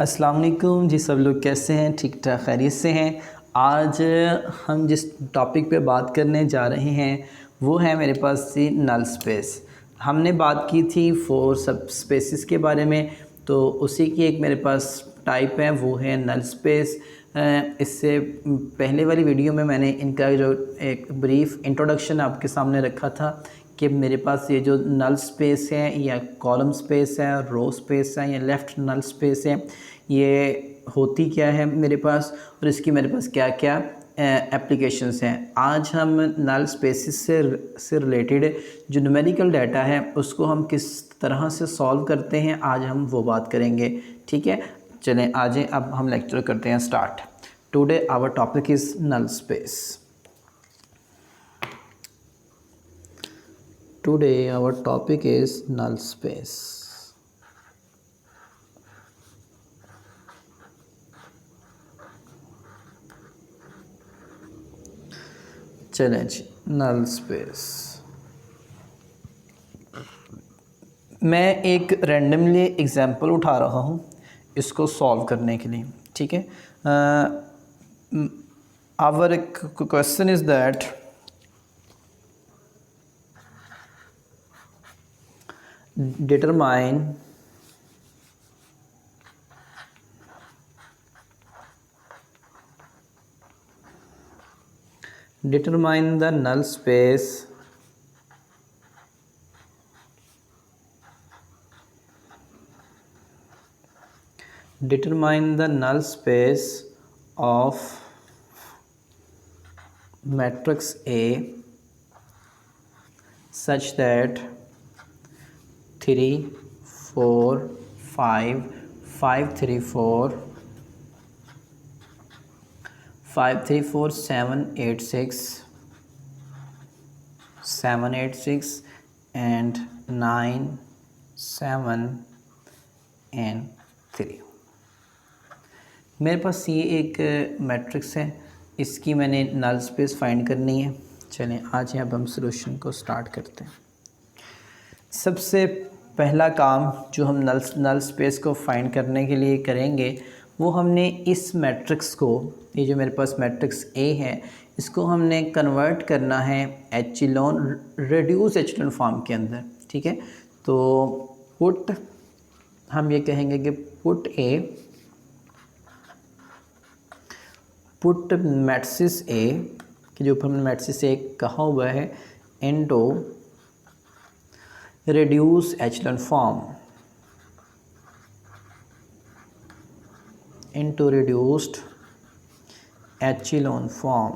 अस्सलाम वालेकुम जी। सब लोग कैसे हैं? ठीक ठाक खैरियत से हैं। आज हम जिस टॉपिक पे बात करने जा रहे हैं वो है मेरे पास थी नल स्पेस। हमने बात की थी 4 सब स्पेसिस के बारे में, तो उसी की एक मेरे पास टाइप है वो है नल स्पेस। इससे पहले वाली वीडियो में मैंने इनका जो एक ब्रीफ इंट्रोडक्शन आपके सामने रखा था कि मेरे पास ये जो नल स्पेस है या कॉलम स्पेस है, रो स्पेस है या लेफ़्ट नल स्पेस है, ये होती क्या है मेरे पास और इसकी मेरे पास क्या क्या एप्लीकेशंस हैं। आज हम नल स्पेसिस से रिलेटेड जो न्यूमेरिकल डाटा है उसको हम किस तरह से सॉल्व करते हैं, आज हम वो बात करेंगे। ठीक है, चलें आज अब हम लेक्चर करते हैं start. Today our topic is null space. Today our topic is null space. चलें जी, नल स्पेस। मैं एक रैंडमली एग्जांपल उठा रहा हूँ इसको सॉल्व करने के लिए। ठीक है, our question is that determine the null space of matrix A such that 3 4 5 5 3 4 5 3 4 7 8 6 7 8 6 and 9 7 and 3। मेरे पास ये एक मैट्रिक्स है, इसकी मैंने नल स्पेस फाइंड करनी है। चलें आज यहाँ हम सॉल्यूशन को स्टार्ट करते हैं। सबसे पहला काम जो हम नल स्पेस को फाइंड करने के लिए करेंगे वो हमने इस मैट्रिक्स को, ये जो मेरे पास मैट्रिक्स ए है, इसको हमने कन्वर्ट करना है एचेलॉन रिड्यूस एचेलॉन फॉर्म के अंदर। ठीक है, तो पुट हम ये कहेंगे कि पुट मैट्रिक्स ए कि जो ऊपर हमने मैट्रिक्स ए कहा हुआ है into reduce echelon form into reduced echelon form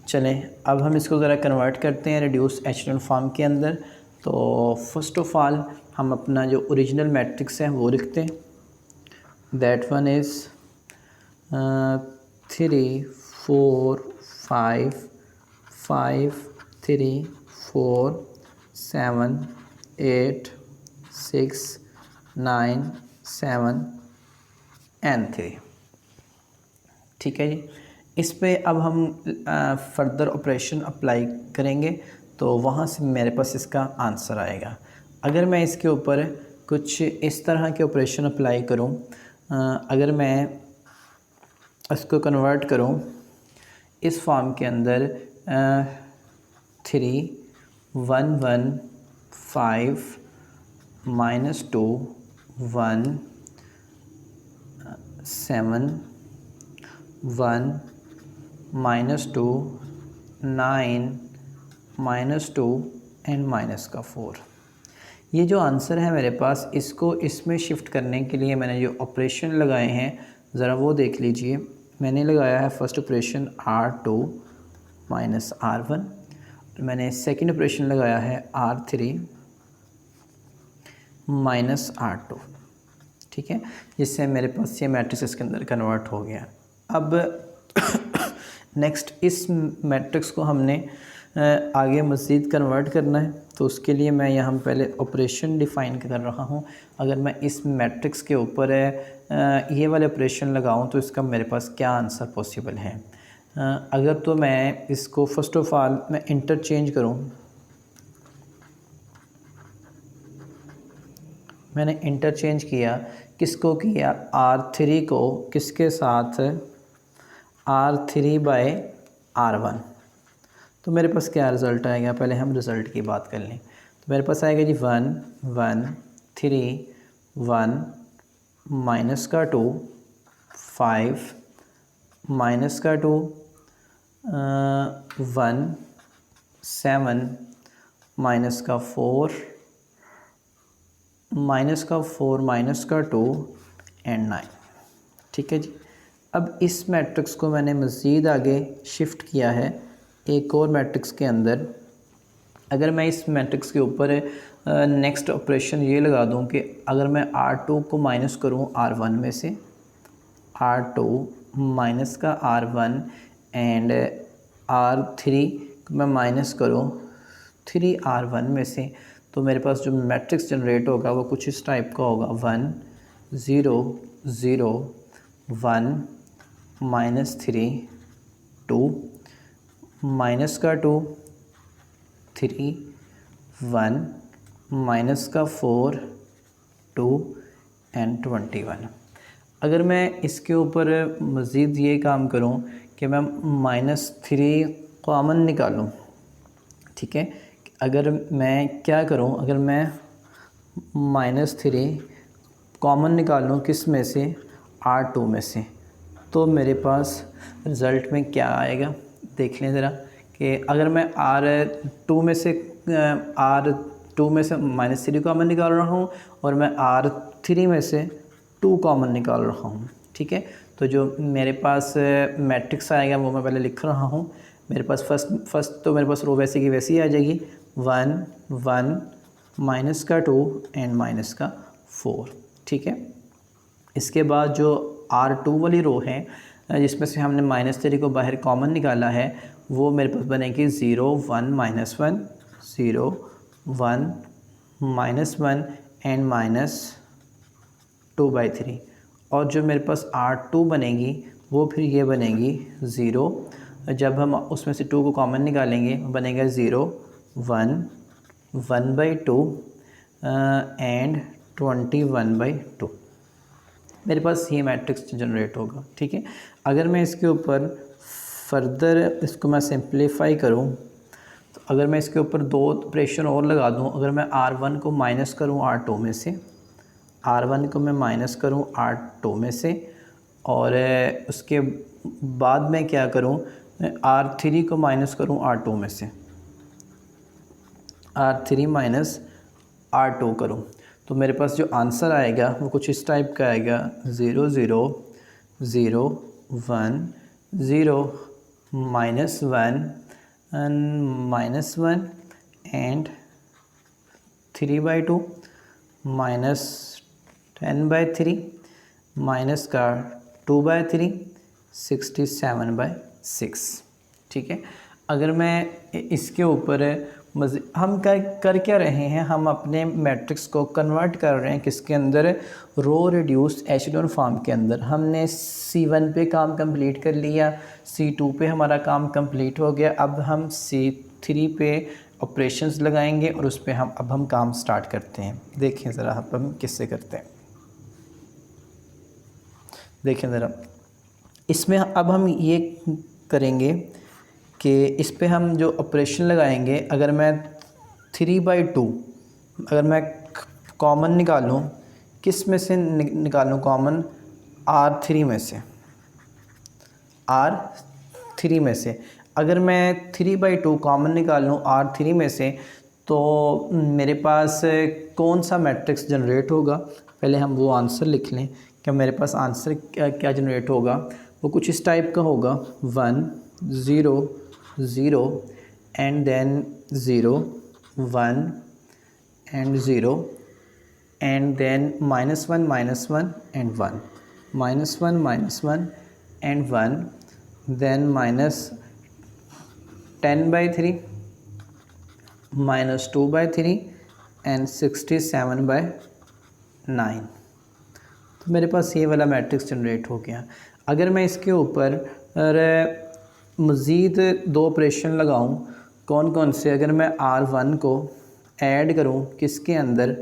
चलें अब हम इसको ज़रा कन्वर्ट करते हैं रिड्यूस एचेलॉन फॉर्म के अंदर। तो फर्स्ट ऑफ ऑल हम अपना जो ओरिजिनल मैट्रिक्स है वो लिखते हैं। That one is 3 4 5 5 3 4 7 8 6 9 7 and 3। ठीक है जी, इस पे अब हम फर्दर ऑपरेशन अप्लाई करेंगे तो वहाँ से मेरे पास इसका आंसर आएगा। अगर मैं इसके ऊपर कुछ इस तरह के ऑपरेशन अप्लाई करूँ, अगर मैं इसको कन्वर्ट करूँ इस फॉर्म के अंदर 3 1 1 5 -2 1 7 1 -2 9 -2 एंड -4। ये जो आंसर है मेरे पास, इसको इसमें शिफ्ट करने के लिए मैंने जो ऑपरेशन लगाए हैं ज़रा वो देख लीजिए। मैंने लगाया है first operation R2 minus R1, मैंने सेकंड ऑपरेशन लगाया है R3 माइनस R2। ठीक है, जिससे मेरे पास ये मैट्रिक्स इसके अंदर कन्वर्ट हो गया। अब नेक्स्ट इस मैट्रिक्स को हमने आगे मज़ीद कन्वर्ट करना है, तो उसके लिए मैं यहाँ पहले ऑपरेशन डिफ़ाइन कर रहा हूँ। अगर मैं इस मैट्रिक्स के ऊपर ये वाले ऑपरेशन लगाऊँ तो इसका मेरे पास क्या आंसर पॉसिबल है। अगर तो मैं इसको फ़र्स्ट ऑफ़ ऑल मैं इंटरचेंज करूँ मैंने इंटरचेंज किया, किसको किया, R3 को किसके साथ, R3/R1। तो मेरे पास क्या रिज़ल्ट आएगा, पहले हम रिज़ल्ट की बात कर लें। तो मेरे पास आएगा जी 1 1 3 1 माइनस का 2 5 माइनस का 2 1 7 माइनस का 4 माइनस का 4 माइनस का 2 एंड 9। ठीक है जी। अब इस मैट्रिक्स को मैंने मज़ीद आगे शिफ्ट किया है एक और मैट्रिक्स के अंदर। अगर मैं इस मैट्रिक्स के ऊपर नेक्स्ट ऑपरेशन ये लगा दूं कि अगर मैं R2 को माइनस करूं R1 में से, R2 माइनस का R1 एंड R3 मैं माइनस करूं 3R1 में से, तो मेरे पास जो मैट्रिक्स जनरेट होगा वो कुछ इस टाइप का होगा 1 0 0 1 -3 2 माइनस का 2 3 1 माइनस का 4 2 एंड 21। अगर मैं इसके ऊपर मज़ीद ये काम करूं कि मैं -3 कॉमन निकालूं, ठीक है, अगर मैं क्या करूं, अगर मैं -3 कॉमन निकालूं किस में से, R2 में से, तो मेरे पास रिज़ल्ट में क्या आएगा देख लें ज़रा। कि अगर मैं R2 में से -3 कॉमन निकाल रहा हूँ और मैं R3 में से 2 कॉमन निकाल रहा हूँ, ठीक है, तो जो मेरे पास मैट्रिक्स आएगा वो मैं पहले लिख रहा हूँ। मेरे पास फर्स्ट तो मेरे पास रो वैसे की वैसी आ जाएगी 1 1 माइनस का 2 एंड माइनस का 4। ठीक है, इसके बाद जो R2 वाली रो है जिसमें से हमने -3 को बाहर कॉमन निकाला है, वो मेरे पास बनेगी 0 1 -1 0 1 -1 एंड -2/3। और जो मेरे पास R2 बनेगी वो फिर ये बनेगी 0, जब हम उसमें से 2 को कॉमन निकालेंगे बनेगा 0 1 1/2 एंड 21/2। मेरे पास ये मैट्रिक्स जनरेट होगा। ठीक है, अगर मैं इसके ऊपर फर्दर इसको मैं सिंप्लीफाई करूं, तो अगर मैं इसके ऊपर 2 ऑपरेशन और लगा दूं, अगर मैं R1 को माइनस करूं R2 में से, R1 को मैं माइनस करूं R2 में से, और उसके बाद मैं क्या करूं, R3 को माइनस करूं R2 में से, R3 माइनस R2 करूं, तो मेरे पास जो आंसर आएगा वो कुछ इस टाइप का आएगा 0 0 0 1 0 -1 -1 एंड 3/2 -10/3 माइनस का 2/3 67/6। ठीक है, अगर मैं इसके ऊपर हम कर क्या रहे हैं, हम अपने मैट्रिक्स को कन्वर्ट कर रहे हैं किसके अंदर, रो रिड्यूस्ड एशेलॉन फॉर्म के अंदर। हमने C1 पे काम कंप्लीट कर लिया, C2 पे हमारा काम कंप्लीट हो गया, अब हम C3 पे ऑपरेशंस लगाएंगे और उस पे हम काम स्टार्ट करते हैं। देखें ज़रा हम किससे करते हैं, देखें ज़रा। इसमें अब हम ये करेंगे कि इस पे हम जो ऑपरेशन लगाएंगे, अगर मैं 3/2 अगर मैं कॉमन निकालूं, किस में से निकालूं कॉमन, R3 में से, R3 में से। अगर मैं 3/2 कॉमन निकालूं R3 में से, तो मेरे पास कौन सा मैट्रिक्स जनरेट होगा, पहले हम वो आंसर लिख लें कि मेरे पास आंसर क्या जनरेट होगा। वो कुछ इस टाइप का होगा 1 0 0 and then 0 1 and 0 and then -1 -1 and 1 -1 -1 and 1 then -10/3 -2/3 and 67/9। तो मेरे पास ये वाला मैट्रिक्स जनरेट हो गया। अगर मैं इसके ऊपर मज़ीद 2 ऑपरेशन लगाऊं, कौन कौन से, अगर मैं R1 को ऐड करूं किसके अंदर,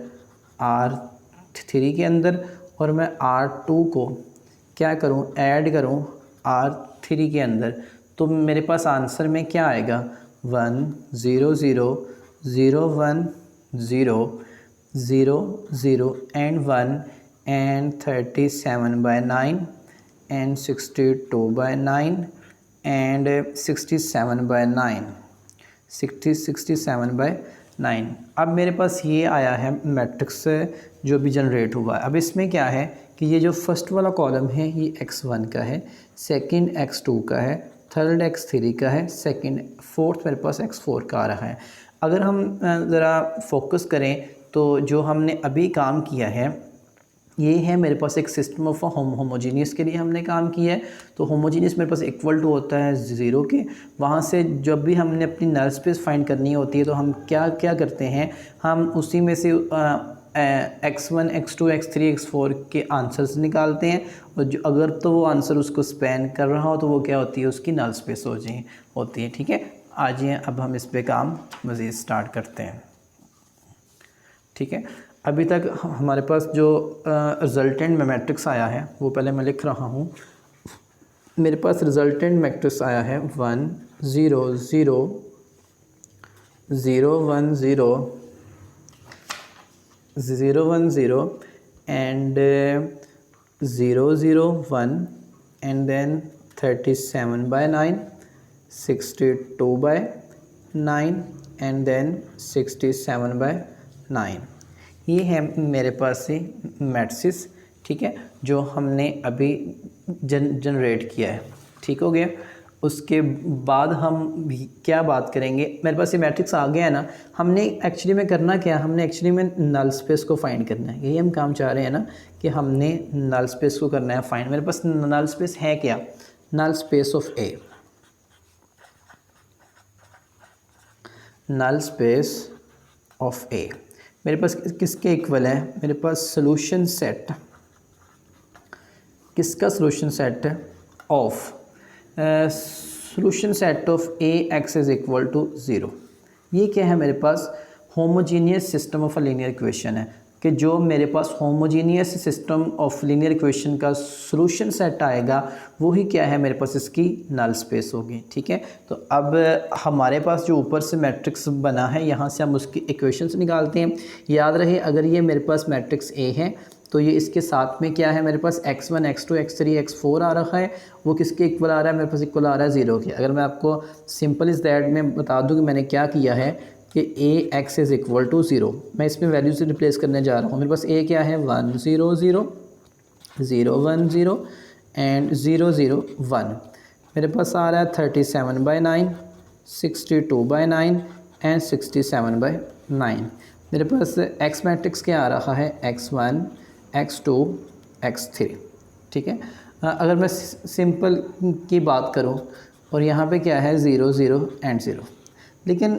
R3 के अंदर और मैं R2 को क्या करूं, ऐड करूं R3 के अंदर, तो मेरे पास आंसर में क्या आएगा 1 0 0 0 1 0 0 0 एंड 1 एंड 37/9 एंड 62/9 एंड 67/9 67/9। अब मेरे पास ये आया है मैट्रिक्स जो भी जनरेट हुआ है। अब इसमें क्या है कि ये जो फर्स्ट वाला कॉलम है ये x1 का है, सेकंड x2 का है, थर्ड x3 का है, सेकंड फोर्थ मेरे पास x4 का आ रहा है। अगर हम ज़रा फोकस करें तो जो हमने अभी काम किया है ये है मेरे पास एक सिस्टम ऑफ होमोजीनियस के लिए हमने काम किया है। तो होमोजीनियस मेरे पास इक्वल टू होता है 0 के। वहाँ से जब भी हमने अपनी नल स्पेस फाइंड करनी होती है तो हम क्या क्या करते हैं, हम उसी में से x1 x2 x3 x4 के आंसर्स निकालते हैं, और जो अगर तो वो आंसर उसको स्पैन कर रहा हो तो वो क्या होती है, उसकी नल स्पेस होती है। ठीक है, आ जाइए अब हम इस पे काम मज़ीद स्टार्ट करते हैं। ठीक है, अभी तक हमारे पास जो रिज़ल्टेंट मैट्रिक्स आया है वो पहले मैं लिख रहा हूँ। मेरे पास रिज़ल्टेंट मैट्रिक्स आया है 1 0 0 0 1 0 0 1 0 and 0 0 1 and then 37/9 62/9 and then 67/9। ये है मेरे पास से मैट्रिक्स, ठीक है, जो हमने अभी जनरेट किया है। ठीक हो गया। उसके बाद हम क्या बात करेंगे, मेरे पास ये मैट्रिक्स आ गया है ना, हमने एक्चुअली में करना क्या, हमने एक्चुअली में नल स्पेस को फाइंड करना है। यही हम काम चाह रहे हैं ना कि हमने नल स्पेस को करना है फाइंड। मेरे पास नल स्पेस है क्या, null space of A, null space of A मेरे पास किसके इक्वल है, मेरे पास सोल्यूशन सेट, किसका सोल्यूशन सेट है, of solution set of A X is equal to 0। ये क्या है, मेरे पास homogeneous system of a linear equation है कि जो मेरे पास homogeneous system of linear equation का सॉल्यूशन सेट आएगा वही क्या है, मेरे पास इसकी नल स्पेस होगी। ठीक है, तो अब हमारे पास जो ऊपर से मैट्रिक्स बना है यहाँ से हम उसकी इक्वेशंस निकालते हैं। याद रहे अगर ये मेरे पास मैट्रिक्स ए है तो ये इसके साथ में क्या है, मेरे पास x1 x2 x3 x4 आ रहा है, वो किसके इक्वल आ रहा है, मेरे पास इक्वल आ रहा है 0 के। अगर मैं आपको सिंपल इज़ दैट में बता दूँ कि मैंने क्या किया है कि ए एक्स इज़ इक्वल टू 0, मैं इसमें वैल्यू से रिप्लेस करने जा रहा हूँ। मेरे पास ए क्या है 1 0 0 0 1 0 एंड 0 0 1। मेरे पास आ रहा है 37/9 62/9 एंड 67/9। मेरे पास एक्स मैट्रिक्स क्या आ रहा है, x1 x2 x3। ठीक है, अगर मैं सिंपल की बात करूँ और यहाँ पे क्या है 0 0 एंड 0, लेकिन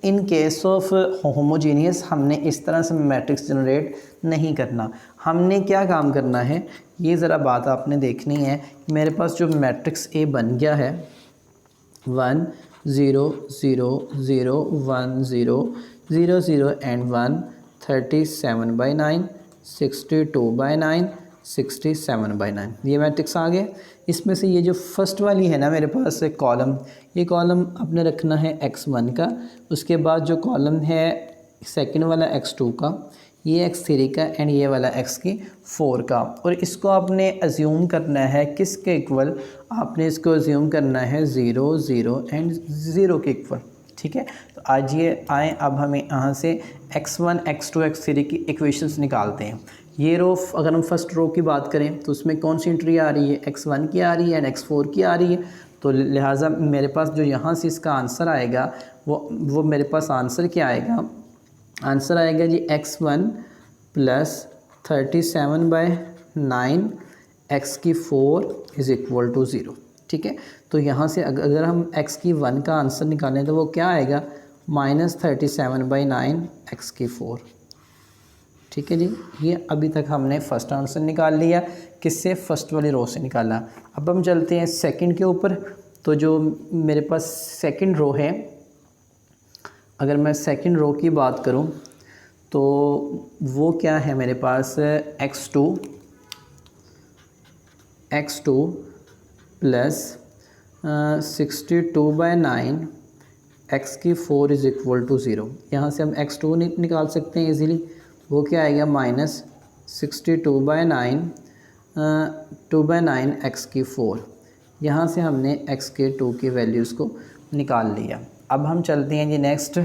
इन केस ऑफ होमोजीनियस हमने इस तरह से मैट्रिक्स जनरेट नहीं करना। हमने क्या काम करना है, ये ज़रा बात आपने देखनी है। मेरे पास जो मैट्रिक्स ए बन गया है 1 0 0 0 1 0 0 0 एंड 1 37/9 62/9 67/9, ये मैट्रिक्स आ गए। इसमें से ये जो फर्स्ट वाली है ना मेरे पास एक कॉलम, ये कॉलम आपने रखना है x1 का, उसके बाद जो कॉलम है सेकंड वाला x2 का, ये x3 का एंड ये वाला x4 का, और इसको आपने अज्यूम करना है किसके इक्वल, आपने इसको अज्यूम करना है 0 0 एंड 0 के इक्वल। ठीक है, तो आज ये आए अब हमें यहाँ से x1 x2 x3 की इक्वेशंस निकालते हैं। ये रो अगर हम फर्स्ट रो की बात करें तो उसमें कौन सी एंट्री आ रही है, x1 की आ रही है एंड x4 की आ रही है। तो लिहाजा मेरे पास जो यहाँ से इसका आंसर आएगा वो मेरे पास आंसर क्या आएगा, आंसर आएगा जी x1 plus 37/9 x4 is equal to 0। ठीक है, तो यहाँ से अगर हम x1 का आंसर निकालें तो वो क्या आएगा -37/9 x4। ठीक है जी, ये अभी तक हमने फर्स्ट आंसर निकाल लिया, किससे, फर्स्ट वाली रो से निकाला। अब हम चलते हैं सेकंड के ऊपर। तो जो मेरे पास सेकंड रो है, अगर मैं सेकंड रो की बात करूं तो वो क्या है मेरे पास x2 प्लस 62/9 x की 4 इज़ इक्वल टू 0। यहाँ से हम x2 निकाल सकते हैं इजीली। वो क्या आएगा माइनस 62/9 2/9 x की 4। यहाँ से हमने x के 2 की वैल्यूज़ को निकाल लिया। अब हम चलते हैं जी नेक्स्ट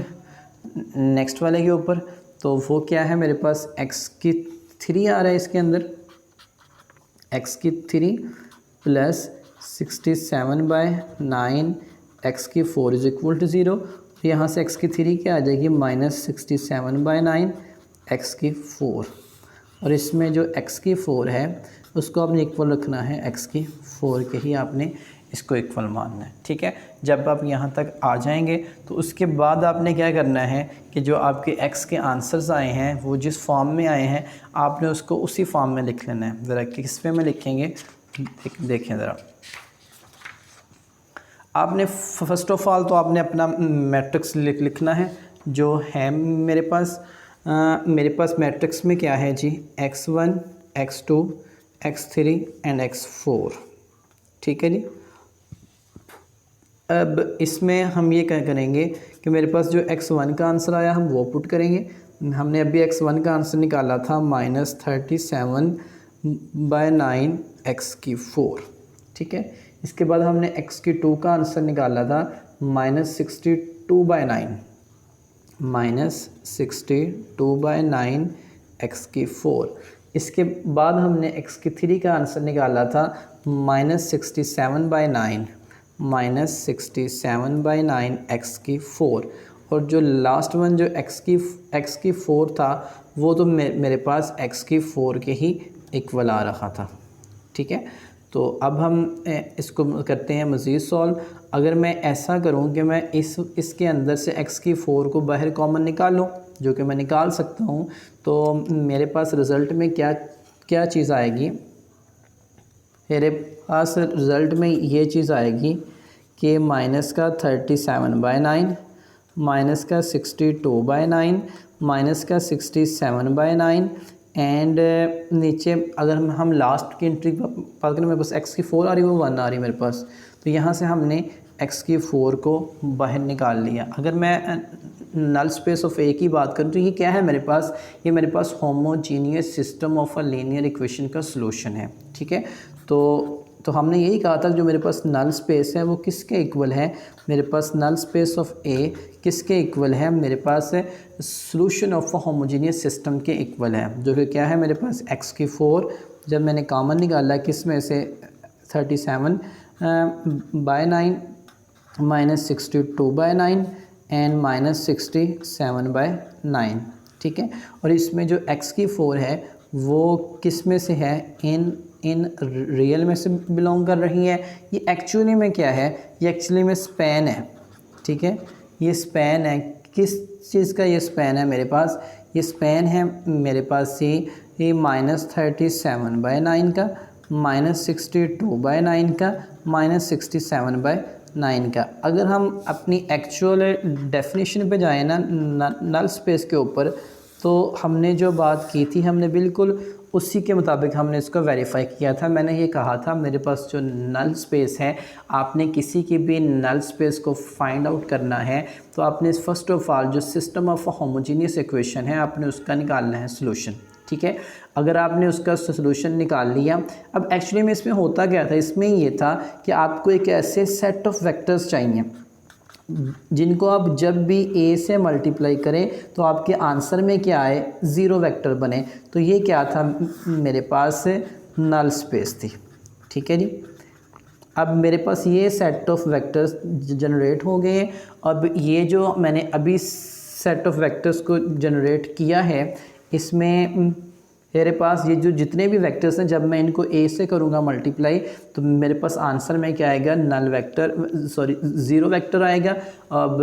वाले के ऊपर। तो वो क्या है मेरे पास x की 3 आ रहा है इसके अंदर, x की 3 प्लस 67/9 x की 4 इज़ इक्वल टू 0। यहाँ से x की 3 क्या आ जाएगी माइनस 67/9 x की 4। और इसमें जो x की 4 है उसको आपने इक्वल रखना है, x की 4 के ही आपने इसको इक्वल मानना है। ठीक है, जब आप यहाँ तक आ जाएंगे तो उसके बाद आपने क्या करना है कि जो आपके x के आंसर्स आए हैं वो जिस फॉर्म में आए हैं आपने उसको उसी फॉर्म में लिख लेना है। ज़रा किस पे में लिखेंगे देखें ज़रा। आपने फ़र्स्ट ऑफ़ ऑल तो आपने अपना मैट्रिक्स लिखना है जो है मेरे पास मैट्रिक्स में क्या है जी x1 x2 x3 and x4। ठीक है जी। अब इसमें हम ये क्या करेंगे कि मेरे पास जो x1 का आंसर आया हम वो पुट करेंगे। हमने अभी x1 का आंसर निकाला था माइनस 37/9 x की 4। ठीक है, इसके बाद हमने x की 2 का आंसर निकाला था माइनस 62/9 x की 4। इसके बाद हमने x की 3 का आंसर निकाला था माइनस 67/9 x की 4। और जो लास्ट वन जो x की 4 था वो तो मेरे पास x की 4 के ही इक्वल आ रहा था। ठीक है, तो अब हम इसको करते हैं मज़ीद सॉल्व। अगर मैं ऐसा करूं कि मैं इसके अंदर से x की 4 को बाहर कॉमन निकालूं, जो कि मैं निकाल सकता हूं, तो मेरे पास रिज़ल्ट में क्या चीज़ आएगी। मेरे पास रिज़ल्ट में ये चीज़ आएगी कि माइनस का 37/9 माइनस का 62/9 माइनस का 67/9 एंड नीचे अगर हम लास्ट की एंट्री बात करें मेरे पास x की 4 आ रही है, वो 1 आ रही है मेरे पास। तो यहाँ से हमने x की 4 को बाहर निकाल लिया। अगर मैं नल स्पेस ऑफ ए की बात करूँ तो ये क्या है मेरे पास, ये मेरे पास homogeneous system of a linear equation का सॉल्यूशन है। ठीक है, तो हमने यही कहा था जो मेरे पास नल स्पेस है वो किसके इक्वल है, मेरे पास नल स्पेस ऑफ ए किसके इक्वल है, मेरे पास solution of a homogeneous system के इक्वल है, जो कि क्या है मेरे पास x की 4 जब मैंने कॉमन निकाला किस में से 37/9 माइनस 62/9 एंड माइनस 67/9। ठीक है, और इसमें जो x की 4 है वो किस में से है, इन रियल में से बिलोंग कर रही है। ये एक्चुअली में क्या है, ये एक्चुअली में स्पैन है। ठीक है, ये स्पैन है, किस चीज़ का ये स्पैन है मेरे पास, ये स्पैन है मेरे पास ये माइनस 37/9 का माइनस 62/9 का माइनस 67/9 का। अगर हम अपनी एक्चुअल डेफिनेशन पे जाएँ ना नल स्पेस के ऊपर, तो हमने जो बात की थी हमने बिल्कुल उसी के मुताबिक हमने इसको वेरीफाई किया था। मैंने ये कहा था मेरे पास जो नल स्पेस है, आपने किसी की भी नल स्पेस को फाइंड आउट करना है तो आपने फर्स्ट ऑफ ऑल जो सिस्टम ऑफ होमोजीनियस इक्वेशन है आपने उसका निकालना है सॉल्यूशन। ठीक है, अगर आपने उसका सॉल्यूशन निकाल लिया, अब एक्चुअली में इसमें होता क्या था, इसमें ये था कि आपको एक ऐसे सेट ऑफ वेक्टर्स चाहिए जिनको आप जब भी a से मल्टीप्लाई करें तो आपके आंसर में क्या आए, 0 वेक्टर बने। तो ये क्या था मेरे पास नल स्पेस थी। ठीक है जी, अब मेरे पास ये सेट ऑफ वेक्टर्स जनरेट हो गए। अब ये जो मैंने अभी सेट ऑफ वेक्टर्स को जनरेट किया है इसमें मेरे पास ये जो जितने भी वेक्टर्स हैं जब मैं इनको a से करूँगा मल्टीप्लाई तो मेरे पास आंसर में क्या आएगा, नल वेक्टर 0 वेक्टर आएगा। अब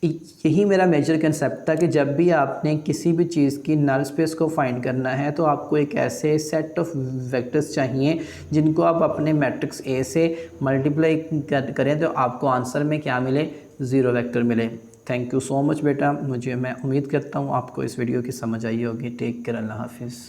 यही मेरा मेजर कंसेप्ट था कि जब भी आपने किसी भी चीज़ की नल स्पेस को फाइंड करना है तो आपको एक ऐसे सेट ऑफ वेक्टर्स चाहिए जिनको आप अपने मैट्रिक्स a से मल्टीप्लाई करें तो आपको आंसर में क्या मिले, 0 वेक्टर मिले। थैंक यू सो मच बेटा। मैं उम्मीद करता हूँ आपको इस वीडियो की समझ आई होगी। टेक केयर, अल्लाह हाफिज़।